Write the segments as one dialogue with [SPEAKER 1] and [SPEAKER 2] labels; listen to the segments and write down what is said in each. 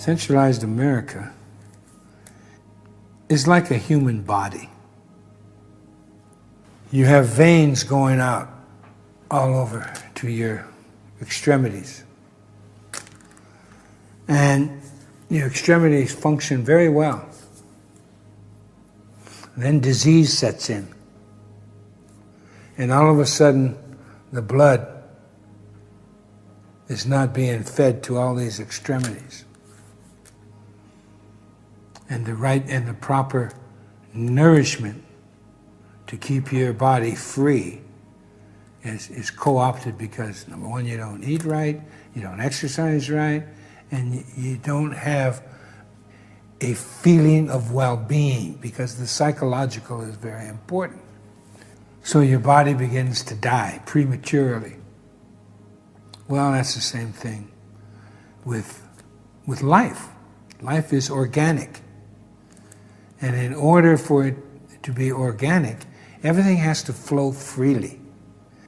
[SPEAKER 1] Centralized America is like a human body. You have veins going out all over to your extremities. And your extremities function very well. Then disease sets in. And all of a sudden, the blood is not being fed to all these extremities. And the proper nourishment to keep your body free is co-opted because, number one, you don't eat right, you don't exercise right, and you don't have a feeling of well-being because the psychological is very important. So your body begins to die prematurely. Well, that's the same thing with life. Life is organic. And in order for it to be organic, everything has to flow freely.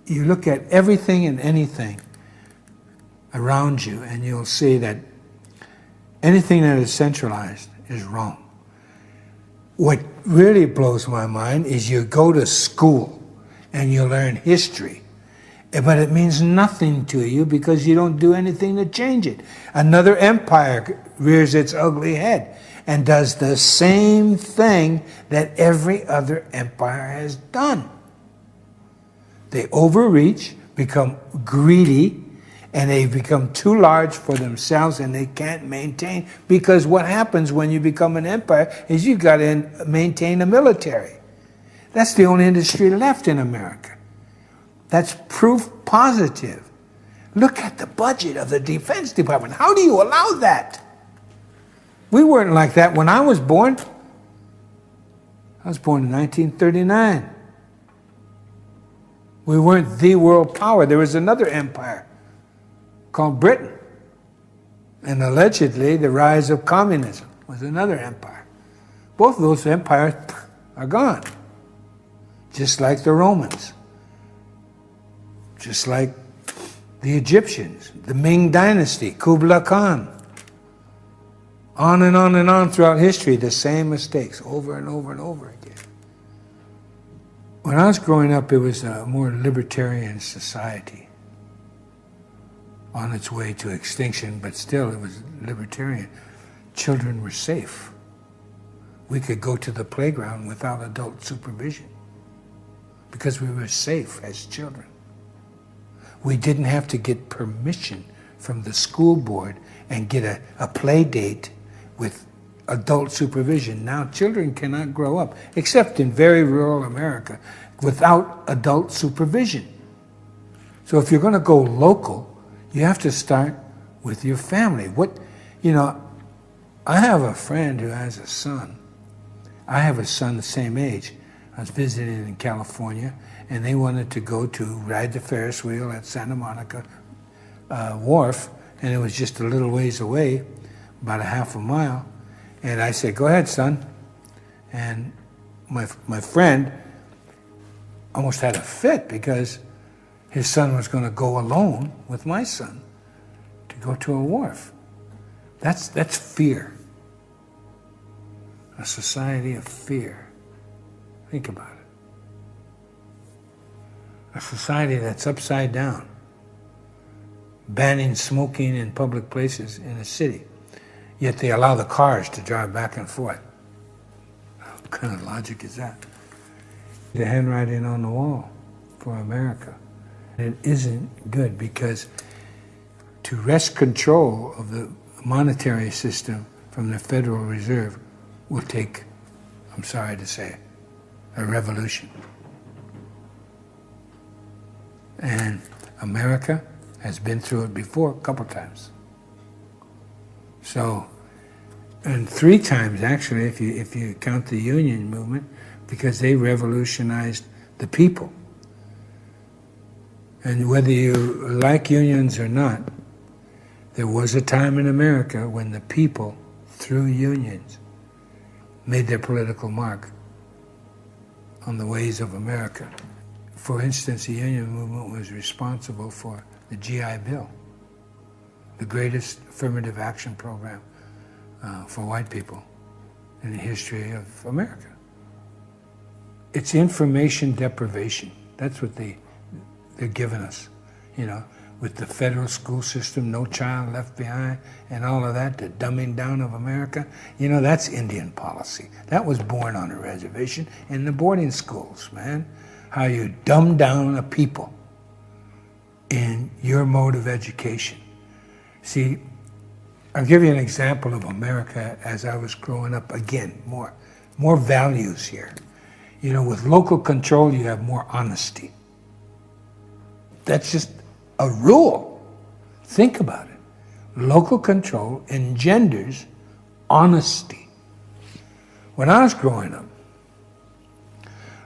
[SPEAKER 1] You look at everything and anything around you, and you'll see that anything that is centralized is wrong. What really blows my mind is you go to school and you learn history, but it means nothing to you because you don't do anything to change it. Another empire rears its ugly head and does the same thing that every other empire has done. They overreach, become greedy, and they become too large for themselves and they can't maintain, because what happens when you become an empire is you've got to maintain a military. That's the only industry left in America. That's proof positive. Look at the budget of the Defense Department. How do you allow that? We weren't like that when I was born. I was born in 1939. We weren't the world power. There was another empire called Britain. And allegedly, the rise of communism was another empire. Both of those empires are gone. Just like the Romans. Just like the Egyptians, the Ming Dynasty, Kublai Khan. On and on and on throughout history, the same mistakes over and over and over again. When I was growing up, it was a more libertarian society on its way to extinction, but still it was libertarian. Children were safe. We could go to the playground without adult supervision because we were safe as children. We didn't have to get permission from the school board and get a play date with adult supervision. Now children cannot grow up, except in very rural America, without adult supervision. So if you're going to go local, you have to start with your family. I have a friend who has a son. I have a son the same age. I was visiting in California, and they wanted to go to ride the Ferris wheel at Santa Monica Wharf, and it was just a little ways away, about a half a mile. And I said, "Go ahead, son." And my friend almost had a fit because his son was going to go alone with my son to go to a wharf. That's fear. A society of fear. Think about it. A society that's upside down, banning smoking in public places in a city, yet they allow the cars to drive back and forth. What kind of logic is that? The handwriting on the wall for America. It isn't good because to wrest control of the monetary system from the Federal Reserve will take, I'm sorry to say, a revolution. And America has been through it before a couple times. So, and 3 times actually, if you count the union movement, because they revolutionized the people. And whether you like unions or not, there was a time in America when the people, through unions, made their political mark on the ways of America. For instance, the union movement was responsible for the GI Bill, the greatest affirmative action program for white people in the history of America. It's information deprivation. That's what they're giving us, you know, with the federal school system, No Child Left Behind, and all of that, the dumbing down of America. You know, that's Indian policy. That was born on a reservation in the boarding schools, man. How you dumb down a people in your mode of education. See, I'll give you an example of America as I was growing up. Again, more values here. You know, with local control, you have more honesty. That's just a rule. Think about it. Local control engenders honesty. When I was growing up,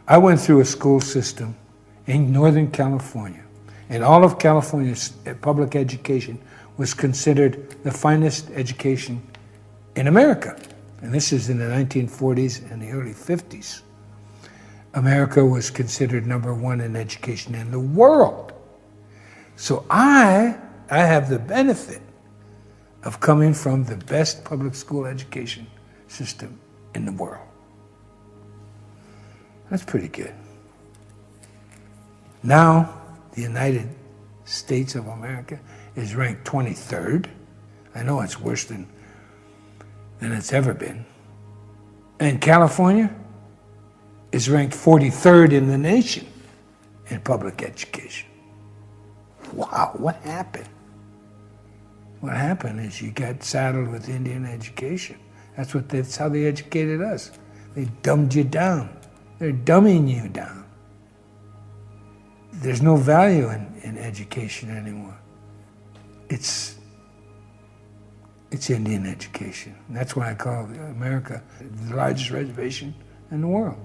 [SPEAKER 1] I went through a school system in Northern California, and all of California's public education was considered the finest education in America. And this is in the 1940s and the early 50s. America was considered #1 in education in the world. So I have the benefit of coming from the best public school education system in the world. That's pretty good. Now, the United States of America is ranked 23rd. I know it's worse than it's ever been. And California is ranked 43rd in the nation in public education. Wow, what happened? What happened is you got saddled with Indian education. That's how they educated us. They dumbed you down. They're dumbing you down. There's no value in education anymore. It's Indian education. And that's why I call America the largest reservation in the world.